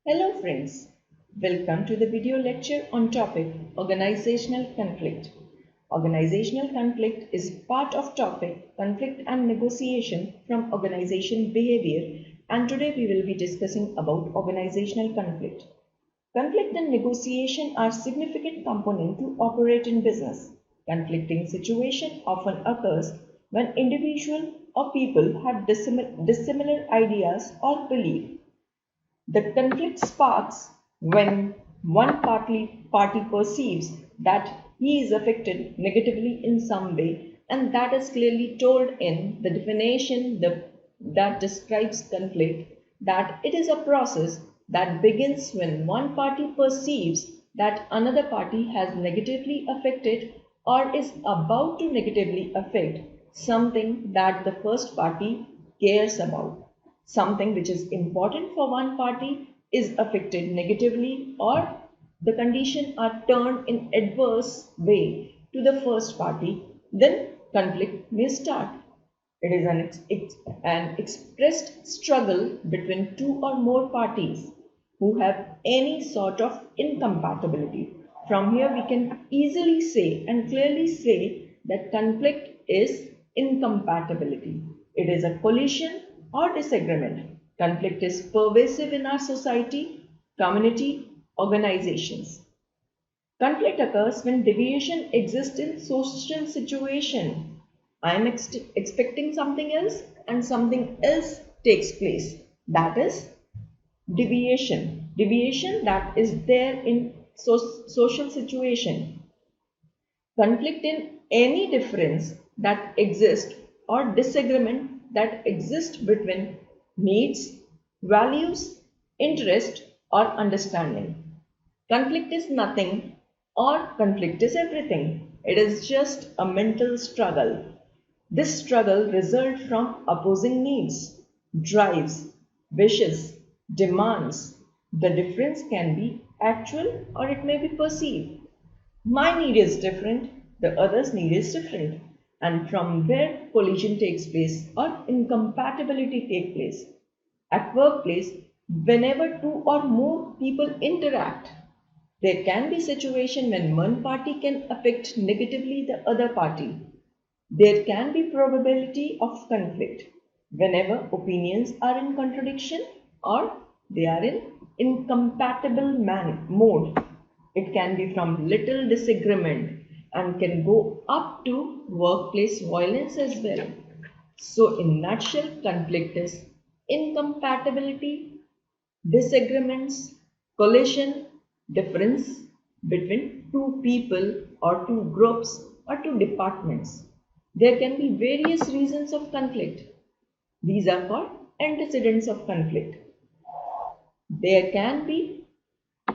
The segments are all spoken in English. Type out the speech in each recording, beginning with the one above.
Hello friends, welcome to the video lecture on topic Organizational Conflict. Organizational conflict is part of topic conflict and negotiation from organization behavior, and today we will be discussing about organizational conflict. Conflict and negotiation are significant components to operate in business. Conflicting situation often occurs when individual or people have dissimilar ideas or beliefs. The conflict sparks when one party perceives that he is affected negatively in some way, and that is clearly told in the definition that describes conflict, that it is a process that begins when one party perceives that another party has negatively affected or is about to negatively affect something that the first party cares about. Something which is important for one party is affected negatively, or the conditions are turned in adverse way to the first party, then conflict may start. It is an expressed struggle between two or more parties who have any sort of incompatibility. From here we can easily say and clearly say that conflict is incompatibility. It is a collision or disagreement. Conflict is pervasive in our society, community, organizations. Conflict occurs when deviation exists in social situation. I am expecting something else and something else takes place. That is deviation. Deviation that is there in social situation. Conflict in any difference that exists or disagreement that exists between needs, values, interest, or understanding. Conflict is nothing or conflict is everything. It is just a mental struggle. This struggle results from opposing needs, drives, wishes, demands. The difference can be actual or it may be perceived. My need is different, the other's need is different, and from where collision takes place or incompatibility takes place. At workplace, whenever two or more people interact, there can be situation when one party can affect negatively the other party. There can be probability of conflict whenever opinions are in contradiction or they are in incompatible mode. It can be from little disagreement and can go up to workplace violence as well. So in nutshell, conflict is incompatibility, disagreements, collision, difference between two people or two groups or two departments. There can be various reasons of conflict. These are called antecedents of conflict. There can be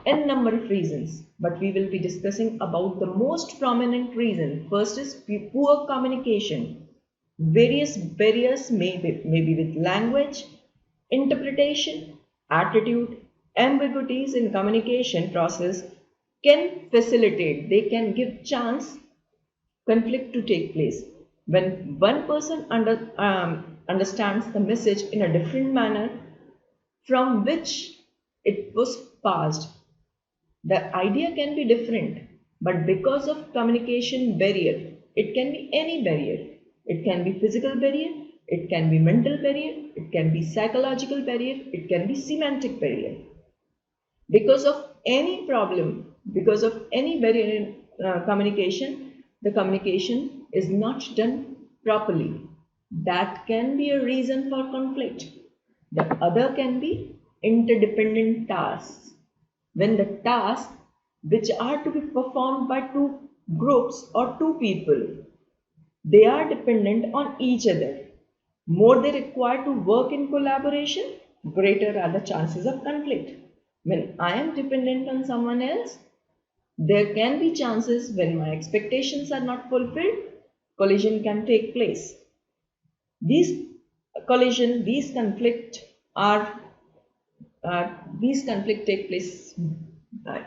n number of reasons, but we will be discussing about the most prominent reason. First is poor communication. Various barriers may be with language, interpretation, attitude, ambiguities in communication process can facilitate, they can give chance conflict to take place. When one person understands the message in a different manner from which it was passed, the idea can be different, but because of communication barrier, it can be any barrier. It can be physical barrier, it can be mental barrier, it can be psychological barrier, it can be semantic barrier. Because of any problem, because of any barrier in communication, the communication is not done properly. That can be a reason for conflict. The other can be interdependent tasks. When the tasks which are to be performed by two groups or two people, they are dependent on each other. More they require to work in collaboration, greater are the chances of conflict. When I am dependent on someone else, there can be chances when my expectations are not fulfilled, collision can take place. These these conflict are these conflict take place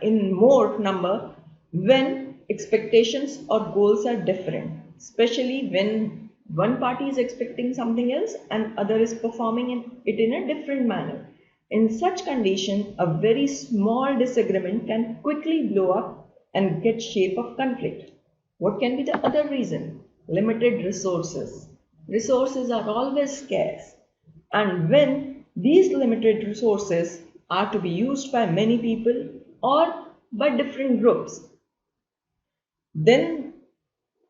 in more number when expectations or goals are different, especially when one party is expecting something else and other is performing it in a different manner. In such condition, a very small disagreement can quickly blow up and get shape of conflict. What can be the other reason? Limited resources. Resources are always scarce. And when these limited resources are to be used by many people or by different groups, then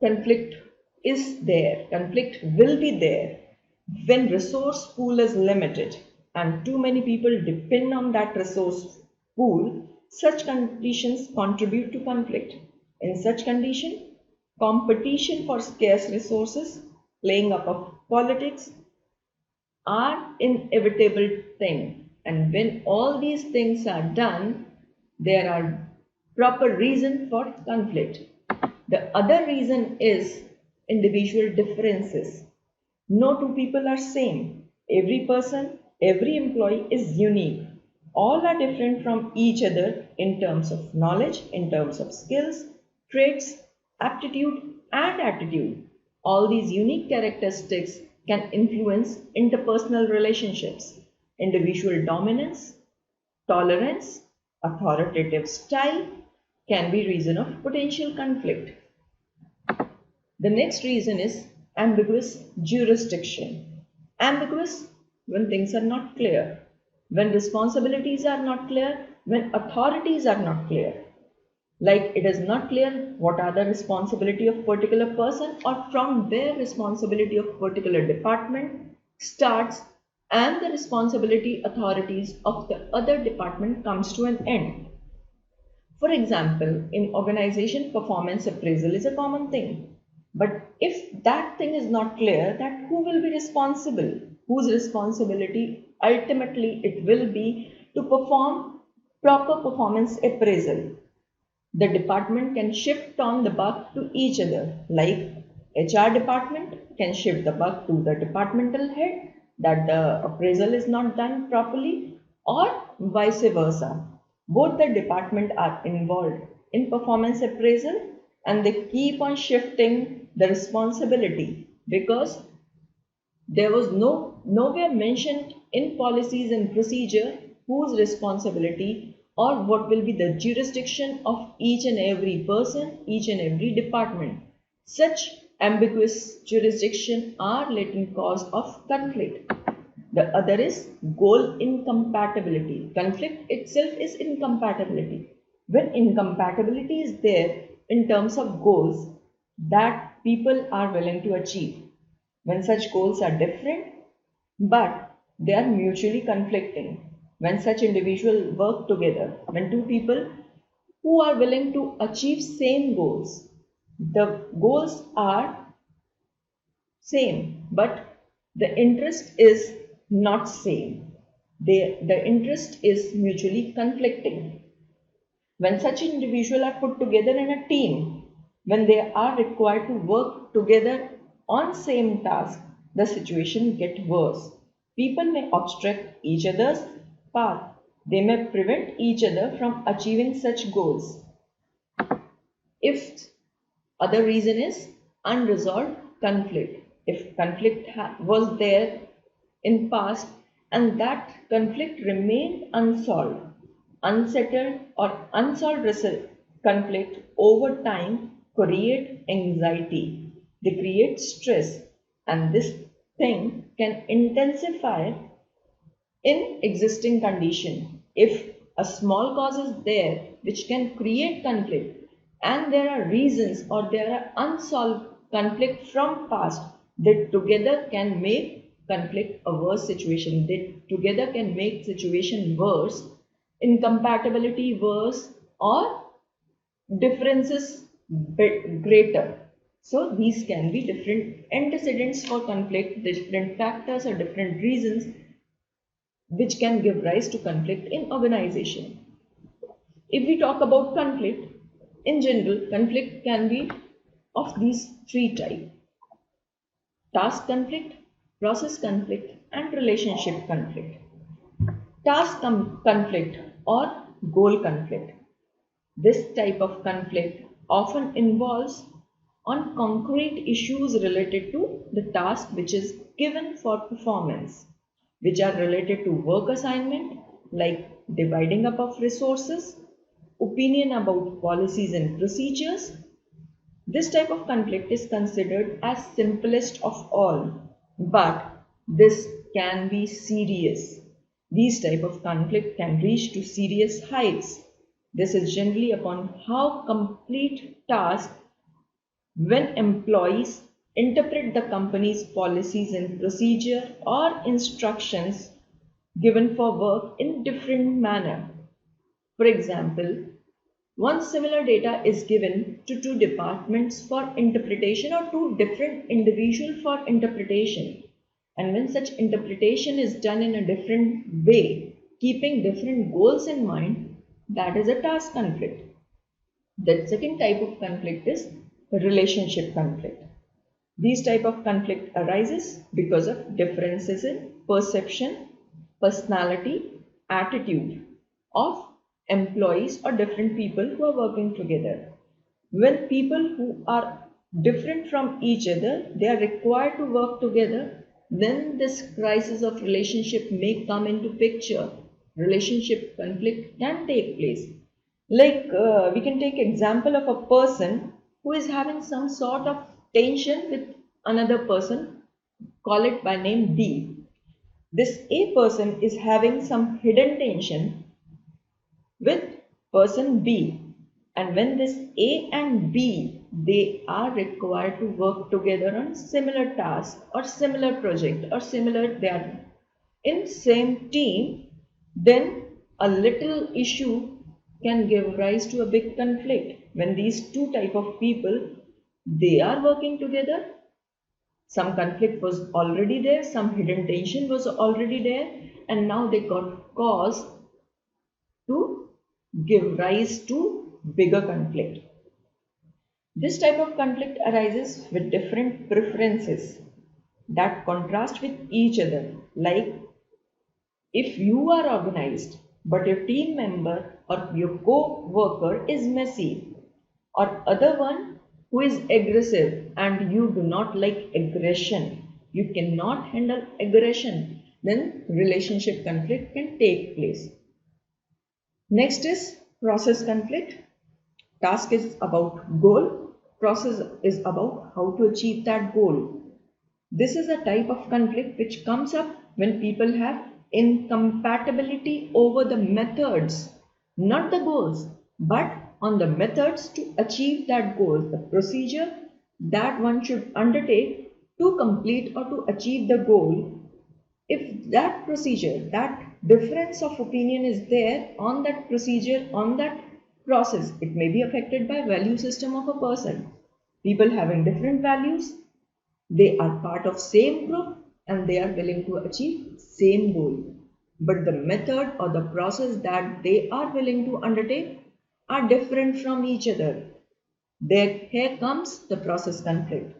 conflict is there, conflict will be there. When resource pool is limited and too many people depend on that resource pool, such conditions contribute to conflict. In such condition, competition for scarce resources, playing up of politics are inevitable thing. And when all these things are done, there are proper reason for conflict. The other reason is individual differences. No two people are same. Every person, every employee is unique. All are different from each other in terms of knowledge, in terms of skills, traits, aptitude and attitude. All these unique characteristics can influence interpersonal relationships, individual dominance, tolerance, authoritative style can be reason of potential conflict. The next reason is ambiguous jurisdiction. Ambiguous when things are not clear, when responsibilities are not clear, when authorities are not clear. Like it is not clear what are the responsibility of particular person or from where responsibility of particular department starts and the responsibility authorities of the other department comes to an end. For example, in organization, performance appraisal is a common thing. But if that thing is not clear, that who will be responsible? Whose responsibility ultimately it will be to perform proper performance appraisal. The department can shift on the buck to each other, like HR department can shift the buck to the departmental head that the appraisal is not done properly, or vice versa. Both the department are involved in performance appraisal and they keep on shifting the responsibility because there was nowhere mentioned in policies and procedure whose responsibility or what will be the jurisdiction of each and every person, each and every department. Such ambiguous jurisdiction are latent cause of conflict. The other is goal incompatibility. Conflict itself is incompatibility. When incompatibility is there in terms of goals that people are willing to achieve, when such goals are different but they are mutually conflicting, when such individuals work together, when two people who are willing to achieve same goals, the goals are same but the interest is not same. The interest is mutually conflicting. When such individuals are put together in a team, when they are required to work together on same task, the situation gets worse. People may obstruct each other's path. They may prevent each other from achieving such goals. If other reason is unresolved conflict. If conflict was there in past and that conflict remained unsolved, unsettled or unsolved conflict over time create anxiety. They create stress and this thing can intensify in existing condition. If a small cause is there which can create conflict and there are reasons or there are unsolved conflict from past, they together can make conflict a worse situation. They together can make situation worse, incompatibility worse or differences greater. So these can be different antecedents for conflict, different factors or different reasons which can give rise to conflict in organization. If we talk about conflict, in general, conflict can be of these three types: task conflict, process conflict, and relationship conflict. Conflict or goal conflict. This type of conflict often involves on concrete issues related to the task which is given for performance, which are related to work assignment, like dividing up of resources, opinion about policies and procedures. This type of conflict is considered as simplest of all, but this can be serious. These type of conflict can reach to serious heights. This is generally upon how complete tasks when employees interpret the company's policies and procedure or instructions given for work in different manner. For example, one similar data is given to two departments for interpretation or two different individuals for interpretation. And when such interpretation is done in a different way, keeping different goals in mind, that is a task conflict. The second type of conflict is relationship conflict. These type of conflict arises because of differences in perception, personality, attitude of employees or different people who are working together. When people who are different from each other, they are required to work together, then this crisis of relationship may come into picture. Relationship conflict can take place. Like we can take example of a person who is having some sort of tension with another person, call it by name D. This A person is having some hidden tension with person B, and when this A and B, they are required to work together on similar task or similar project or similar, they are in same team, then a little issue can give rise to a big conflict. When these two type of people, they are working together, some conflict was already there, some hidden tension was already there, and now they got cause to give rise to bigger conflict. This type of conflict arises with different preferences that contrast with each other. Like if you are organized but your team member or your co-worker is messy, or other one who is aggressive and you do not like aggression, you cannot handle aggression, then relationship conflict can take place. Next is process conflict. Task is about goal, process is about how to achieve that goal. This is a type of conflict which comes up when people have incompatibility over the methods, not the goals, but on the methods to achieve that goal, the procedure that one should undertake to complete or to achieve the goal. If that procedure, that difference of opinion is there on that procedure, on that process, it may be affected by value system of a person. People having different values, they are part of same group and they are willing to achieve same goal. But the method or the process that they are willing to undertake are different from each other. Here comes the process conflict.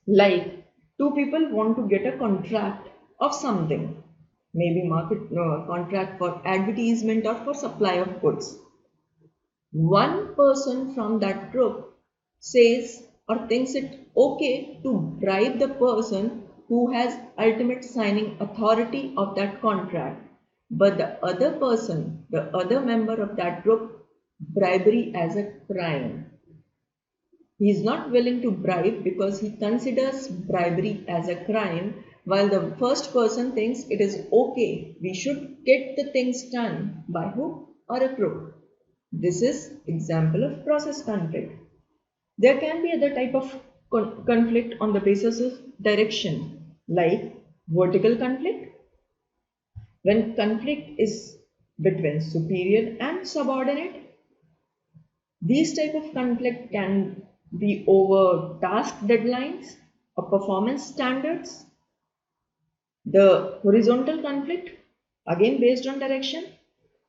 Like two people want to get a contract of something, maybe market contract for advertisement or for supply of goods. One person from that group says or thinks it okay to bribe the person who has ultimate signing authority of that contract, but the other person, the other member of that group, bribery as a crime. He is not willing to bribe because he considers bribery as a crime, while the first person thinks it is okay, we should get the things done by hook or a crook. This is example of process conflict. There can be other type of conflict on the basis of direction, like vertical conflict. When conflict is between superior and subordinate, these type of conflict can be over task deadlines or performance standards. The horizontal conflict, again based on direction,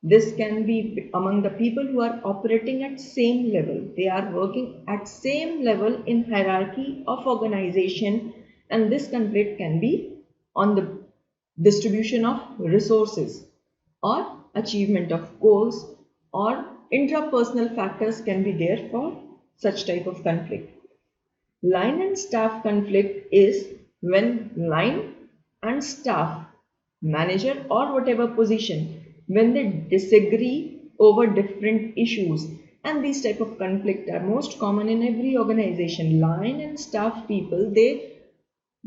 this can be among the people who are operating at same level. They are working at same level in hierarchy of organization, and this conflict can be on the distribution of resources or achievement of goals, or intrapersonal factors can be there for such type of conflict. Line and staff conflict is when line and staff, manager or whatever position, when they disagree over different issues. And these type of conflict are most common in every organization. Line and staff people, they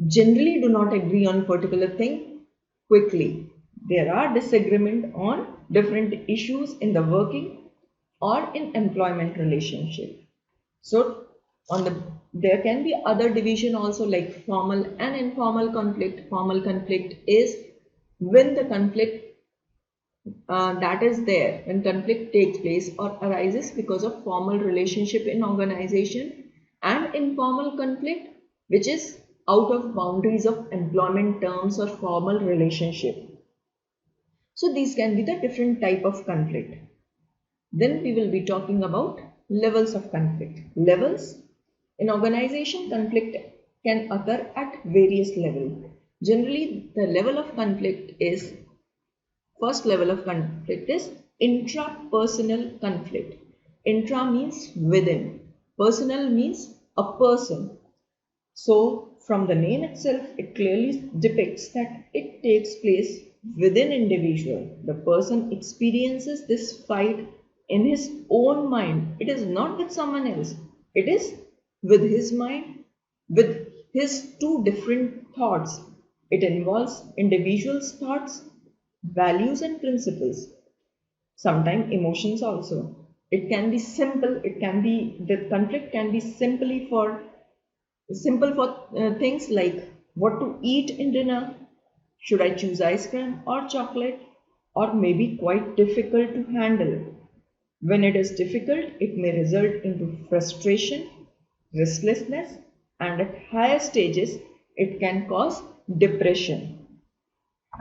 generally do not agree on particular thing quickly. There are disagreement on different issues in the working or in employment relationship. So on the there can be other division also, like formal and informal conflict. Formal conflict is when the conflict that is there when conflict takes place or arises because of formal relationship in organization, and informal conflict which is out of boundaries of employment terms or formal relationship. So these can be the different type of conflict. Then we will be talking about levels of conflict. Levels in organization, conflict can occur at various levels. Generally, the level of conflict is first level of conflict is intrapersonal conflict. Intra means within. Personal means a person. So from the name itself, it clearly depicts that it takes place within individual. The person experiences this fight in his own mind. It is not with someone else. It is with his mind, with his two different thoughts. It involves individual's thoughts, values and principles, sometimes emotions also. It can be simple, the conflict can be simple for things like what to eat in dinner, should I choose ice cream or chocolate, or maybe quite difficult to handle. When it is difficult, it may result into frustration, restlessness, and at higher stages, it can cause depression.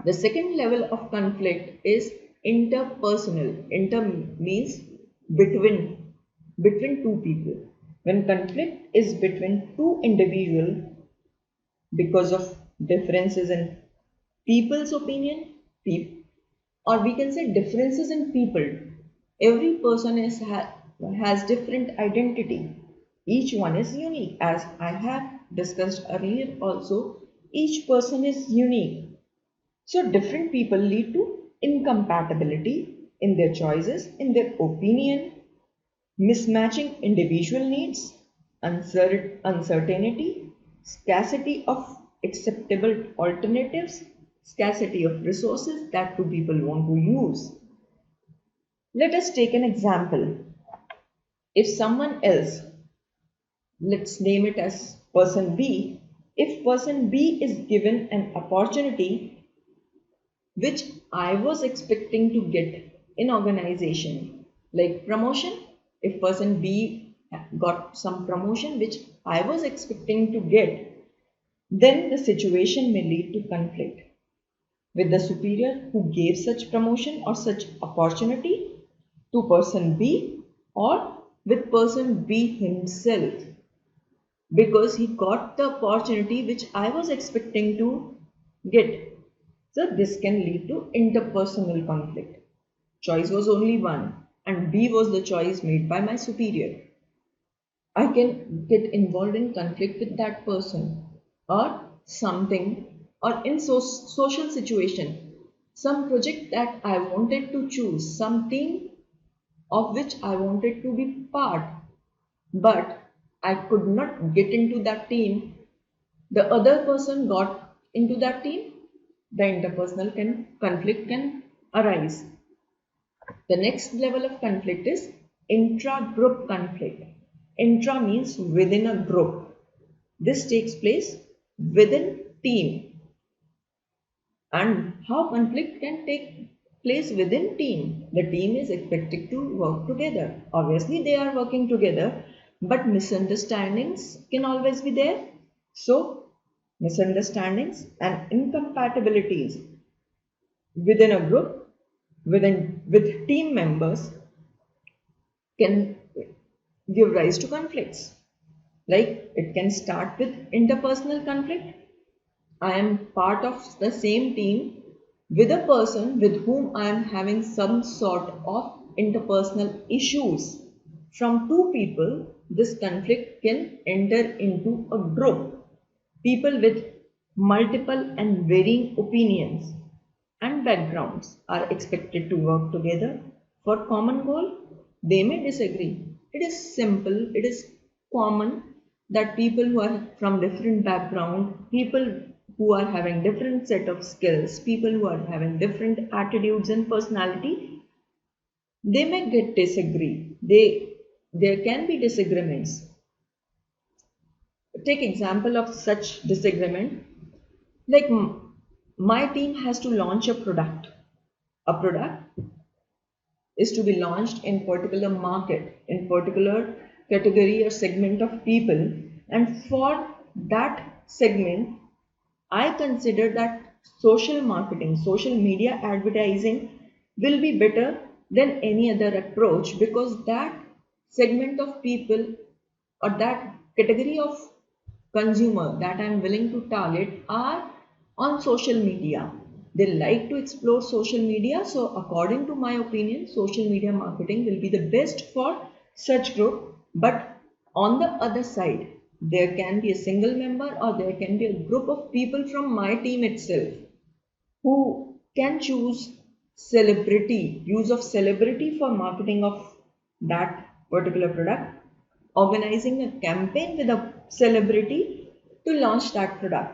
The second level of conflict is interpersonal. Inter means between two people. When conflict is between two individuals because of differences in people's opinion, or we can say differences in people. Every person has different identity. Each one is unique. As I have discussed earlier also, each person is unique. So different people lead to incompatibility in their choices, in their opinion, mismatching individual needs, uncertainty, scarcity of acceptable alternatives, scarcity of resources that two people want to use. Let us take an example. If someone else, let's name it as person B, if person B is given an opportunity which I was expecting to get in organization, like promotion. If person B got some promotion which I was expecting to get, then the situation may lead to conflict with the superior who gave such promotion or such opportunity to person B, or with person B himself, because he got the opportunity which I was expecting to get. So this can lead to interpersonal conflict. Choice was only one and B was the choice made by my superior. I can get involved in conflict with that person or something, or in social situation, some project that I wanted to choose, some team of which I wanted to be part, but I could not get into that team. The other person got into that team. The interpersonal conflict can arise. The next level of conflict is intra-group conflict. Intra means within a group. This takes place within team. And how conflict can take place within team? The team is expected to work together. Obviously, they are working together, but misunderstandings can always be there. So, misunderstandings and incompatibilities within a group, with team members, can give rise to conflicts. Like it can start with interpersonal conflict. I am part of the same team with a person with whom I am having some sort of interpersonal issues. From two people, this conflict can enter into a group. People with multiple and varying opinions. and backgrounds are expected to work together for common goal. They may disagree. It is simple, it is common that people who are from different background, people who are having different set of skills, people who are having different attitudes and personality, they may get disagree. There can be disagreements. Take example of such disagreement. Like my team has to launch a product. A product is to be launched in particular market, in particular category or segment of people, and for that segment, I consider that social marketing, social media advertising will be better than any other approach because that segment of people or that category of consumer that I am willing to target are on social media. They like to explore social media. So according to my opinion, social media marketing will be the best for such group. But on the other side, there can be a single member or there can be a group of people from my team itself who can choose celebrity, use of celebrity for marketing of that particular product, organizing a campaign with a celebrity to launch that product.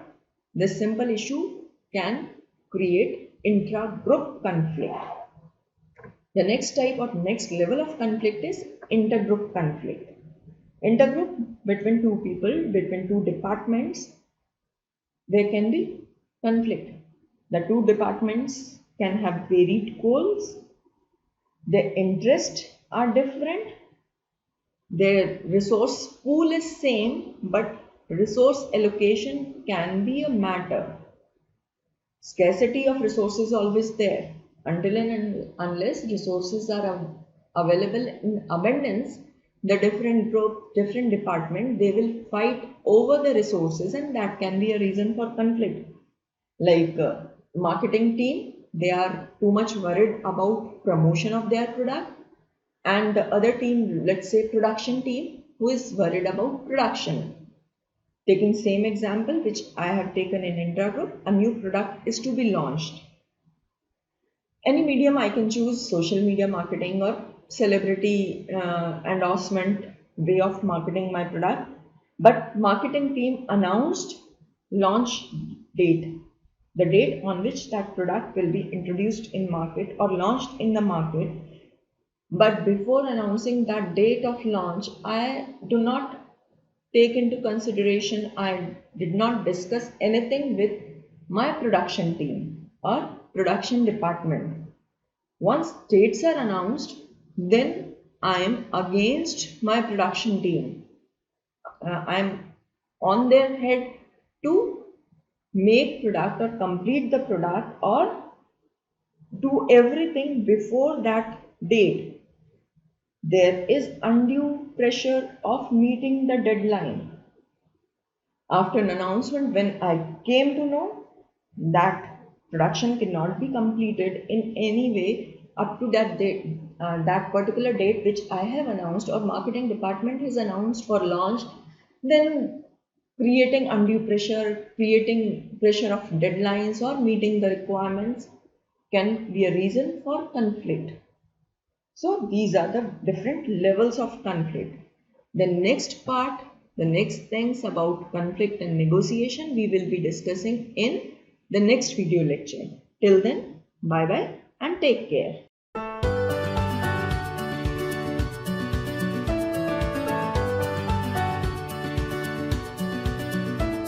This simple issue can create intra-group conflict. The next type or next level of conflict is intergroup conflict. Intergroup between two people, between two departments, there can be conflict. The two departments can have varied goals, their interests are different, their resource pool is same, but resource allocation can be a matter. Scarcity of resources is always there. Until and unless resources are available in abundance, the different group, different department, they will fight over the resources, and that can be a reason for conflict. Like marketing team, they are too much worried about promotion of their product, and the other team, let's say production team, who is worried about production. Taking same example which I have taken in Intragroup, a new product is to be launched. Any medium I can choose, social media marketing or celebrity endorsement way of marketing my product. But marketing team announced launch date, the date on which that product will be introduced in market or launched in the market. But before announcing that date of launch, I do not take into consideration, I did not discuss anything with my production team or production department. Once dates are announced, then I am against my production team. I am on their head to make product or complete the product or do everything before that date. There is undue pressure of meeting the deadline. After an announcement, when I came to know that production cannot be completed in any way up to that date, that particular date which I have announced or marketing department has announced for launch, then creating undue pressure, creating pressure of deadlines or meeting the requirements can be a reason for conflict. So these are the different levels of conflict. The next part, the next things about conflict and negotiation we will be discussing in the next video lecture. Till then, bye bye and take care.